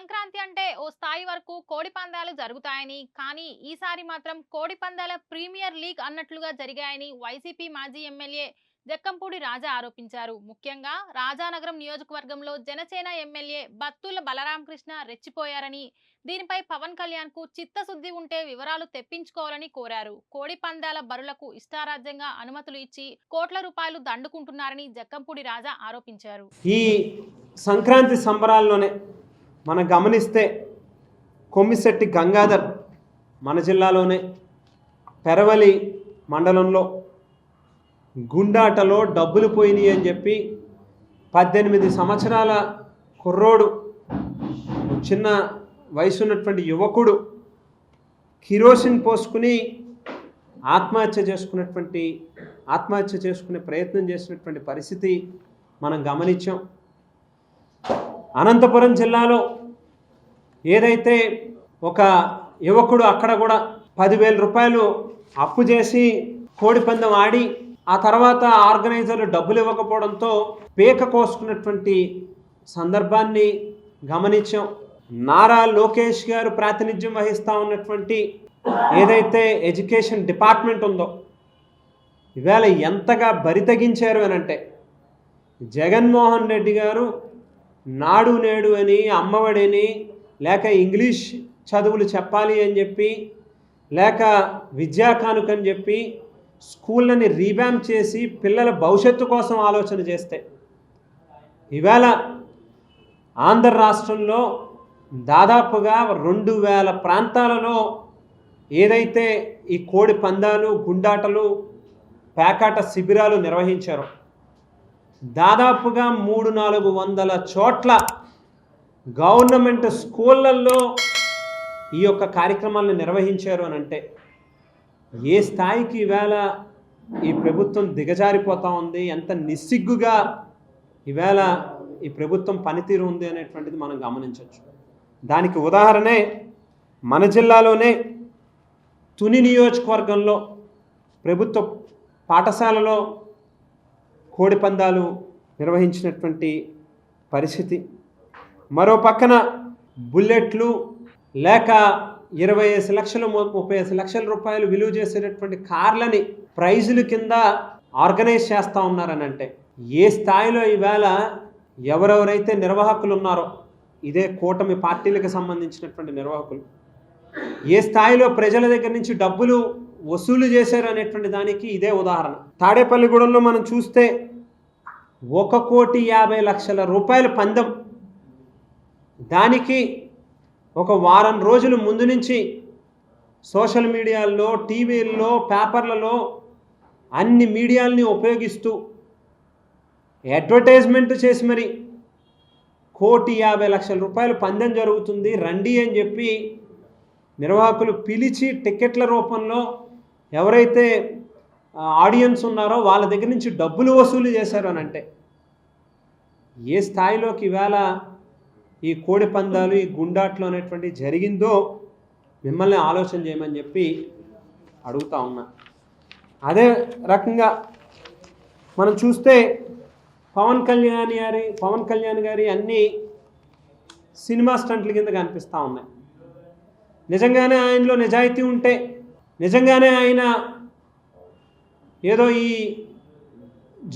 సంక్రాంతి అంటే ఓ స్థాయి వరకు కోడి పందాలు జరుగుతాయని, కానీ ఈసారి మాత్రం కోడి పందాల ప్రీమియర్ లీగ్ అన్నట్లుగా జరిగాయని వైసీపీ మాజీ ఎమ్మెల్యే జక్కంపూడి రాజా ఆరోపించారు. ముఖ్యంగా రాజానగరం నియోజకవర్గంలో జనసేన ఎమ్మెల్యే బత్తుల బలరామకృష్ణ రెచ్చిపోయారని, దీనిపై పవన్ కళ్యాణ్ కు చిత్తశుద్ధి ఉంటే వివరాలు తెప్పించుకోవాలని కోరారు. కోడి పందాల బరులకు ఇష్టారాజ్యంగా అనుమతులు ఇచ్చి కోట్ల రూపాయలు దండుకుంటున్నారని జక్కంపూడి రాజా ఆరోపించారు. ఈ సంక్రాంతి సంబరాల్లోనే మనం గమనిస్తే కొమ్మిశెట్టి గంగాధర్ మన జిల్లాలోనే పెరవలి మండలంలో గుండాటలో డబ్బులు పోయినాయి అని చెప్పి 18 సంవత్సరాల కుర్రోడు, చిన్న వయసు ఉన్నటువంటి యువకుడు కిరోసిన్ పోసుకుని ఆత్మహత్య చేసుకునే ప్రయత్నం చేసినటువంటి పరిస్థితి మనం గమనించాం. అనంతపురం జిల్లాలో ఏదైతే ఒక యువకుడు అక్కడ కూడా 10,000 రూపాయలు అప్పు చేసి కోడిపందెం ఆడి ఆ తర్వాత ఆర్గనైజర్లు డబ్బులు ఇవ్వకపోవడంతో పేక కోసుకున్నటువంటి సందర్భాన్ని గమనించాం. నారా లోకేష్ గారు ప్రాతినిధ్యం వహిస్తూ ఉన్నటువంటి ఏదైతే ఎడ్యుకేషన్ డిపార్ట్మెంట్ ఉందో ఇవాళ ఎంతగా బరితెగించారు అనంటే, జగన్మోహన్ రెడ్డి గారు నాడు నేడు అని, అమ్మఒడని, లేక ఇంగ్లీష్ చదువులు చెప్పాలి అని చెప్పి, లేక విద్యా కానుకని చెప్పి స్కూళ్ళని రీవ్యాంప్ చేసి పిల్లల భవిష్యత్తు కోసం ఆలోచన చేస్తే ఇవాళ ఆంధ్ర రాష్ట్రంలో దాదాపుగా 2,000 ప్రాంతాలలో ఏదైతే ఈ కోడి పందాలు, గుండాటలు, పేకాట శిబిరాలు నిర్వహించారో దాదాపుగా 300-400 చోట్ల గవర్నమెంట్ స్కూళ్ళల్లో ఈ యొక్క కార్యక్రమాలను నిర్వహించారు అని అంటే ఏ స్థాయికి ఈవేళ ఈ ప్రభుత్వం దిగజారిపోతూ ఉంది, ఎంత నిస్సిగ్గుగా ఈవేళ ఈ ప్రభుత్వం పనితీరు ఉంది అనేటువంటిది మనం గమనించవచ్చు. దానికి ఉదాహరణే మన జిల్లాలోనే తుని నియోజకవర్గంలో ప్రభుత్వ పాఠశాలలో కోడి పందాలు నిర్వహించినటువంటి పరిస్థితి. మరో పక్కన బుల్లెట్లు లేక 25 లక్షలు 35 లక్షల రూపాయలు విలువ చేసేటటువంటి కార్లని ప్రైజుల కింద ఆర్గనైజ్ చేస్తూ ఉన్నారనంటే ఏ స్థాయిలో ఈవేళ ఎవరెవరైతే నిర్వాహకులు ఉన్నారో, ఇదే కూటమి పార్టీలకు సంబంధించినటువంటి నిర్వాహకులు ఏ స్థాయిలో ప్రజల దగ్గర నుంచి డబ్బులు వసూలు చేశారు అనేటువంటి దానికి ఇదే ఉదాహరణ. తాడేపల్లిగూడెంలో మనం చూస్తే 1,50,00,000 రూపాయల పందెం, దానికి ఒక వారం రోజుల ముందు నుంచి సోషల్ మీడియాల్లో, టీవీల్లో, పేపర్లలో అన్ని మీడియాల్ని ఉపయోగిస్తూ అడ్వర్టైజ్మెంట్ చేసి మరి 1,50,00,000 రూపాయలు పందెం జరుగుతుంది రండి అని చెప్పి నిర్వాహకులు పిలిచి టికెట్ల రూపంలో ఎవరైతే ఆడియన్స్ ఉన్నారో వాళ్ళ దగ్గర నుంచి డబ్బులు వసూలు చేశారు అని అంటే ఏ స్థాయిలోకి ఇవాళ ఈ కోడి పందాలు, ఈ గుండాట్లు అనేటువంటి జరిగిందో మిమ్మల్ని ఆలోచన చేయమని చెప్పి అడుగుతా ఉన్నా. అదే రకంగా మనం చూస్తే పవన్ కళ్యాణ్ గారి అన్ని సినిమా స్టంట్ల కింద కనిపిస్తూ ఉన్నాయి. నిజంగానే ఆయనలో నిజాయితీ ఉంటే, నిజంగానే ఆయన ఏదో ఈ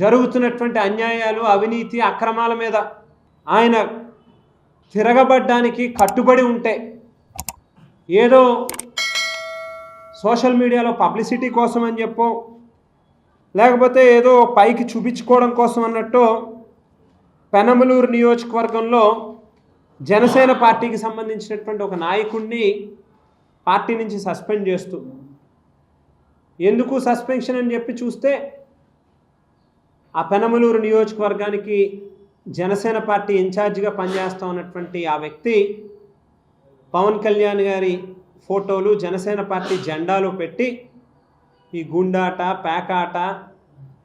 జరుగుతున్నటువంటి అన్యాయాలు, అవినీతి, అక్రమాల మీద ఆయన తిరగబడ్డానికి కట్టుబడి ఉంటే, ఏదో సోషల్ మీడియాలో పబ్లిసిటీ కోసం అని చెప్పో, లేకపోతే ఏదో పైకి చూపించుకోవడం కోసం అన్నట్టు పెనమలూరు నియోజకవర్గంలో జనసేన పార్టీకి సంబంధించినటువంటి ఒక నాయకుడిని పార్టీ నుంచి సస్పెండ్ చేస్తూ, ఎందుకు సస్పెన్షన్ అని చెప్పి చూస్తే ఆ పెనమలూరు నియోజకవర్గానికి జనసేన పార్టీ ఇన్ఛార్జిగా పనిచేస్తూ ఉన్నటువంటి ఆ వ్యక్తి పవన్ కళ్యాణ్ గారి ఫోటోలు, జనసేన పార్టీ జెండాలు పెట్టి ఈ గుండాట, పేకాట,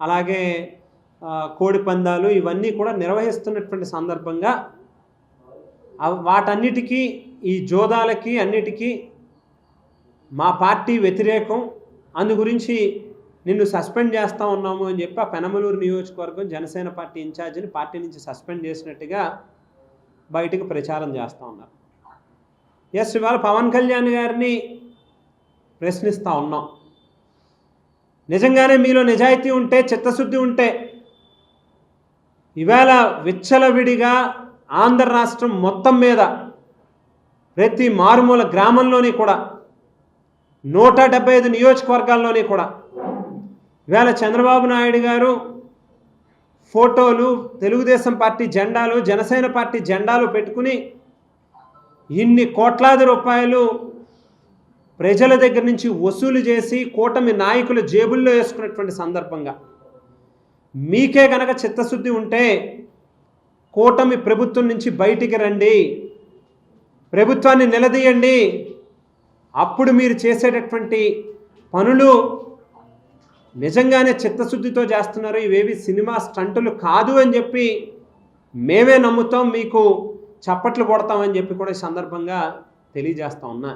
అలాగే కోడి పందాలు ఇవన్నీ కూడా నిర్వహిస్తున్నటువంటి సందర్భంగా వాటన్నిటికీ, ఈ జోదాలకి అన్నిటికీ మా పార్టీ వ్యతిరేకం, అందు గురించి నిన్ను సస్పెండ్ చేస్తూ ఉన్నాము అని చెప్పి ఆ పెనమలూరు నియోజకవర్గం జనసేన పార్టీ ఇన్ఛార్జిని పార్టీ నుంచి సస్పెండ్ చేసినట్టుగా బయటకు ప్రచారం చేస్తూ ఉన్నారు. ఎస్, ఇవాళ పవన్ కళ్యాణ్ గారిని ప్రశ్నిస్తూ ఉన్నాం. నిజంగానే మీలో నిజాయితీ ఉంటే, చిత్తశుద్ధి ఉంటే ఇవాళ విచ్చలవిడిగా ఆంధ్ర రాష్ట్రం మొత్తం మీద ప్రతి మారుమూల గ్రామంలోని కూడా 175 నియోజకవర్గాల్లోని కూడా ఇవాళ చంద్రబాబు నాయుడు గారు ఫోటోలు, తెలుగుదేశం పార్టీ జెండాలు, జనసేన పార్టీ జెండాలు పెట్టుకుని ఇన్ని కోట్లాది రూపాయలు ప్రజల దగ్గర నుంచి వసూలు చేసి కూటమి నాయకుల జేబుల్లో వేసుకున్నటువంటి సందర్భంగా మీకే కనుక చిత్తశుద్ధి ఉంటే కూటమి ప్రభుత్వం నుంచి బయటికి రండి, ప్రభుత్వాన్ని నిలదీయండి. అప్పుడు మీరు చేసేటటువంటి పనులు నిజంగానే చిత్తశుద్ధితో చేస్తున్నారు, ఇవేవి సినిమా స్టంటులు కాదు అని చెప్పి మేమే నమ్ముతాం, మీకు చప్పట్లు కొడతామని చెప్పి కూడా ఈ సందర్భంగా తెలియజేస్తా ఉన్నా.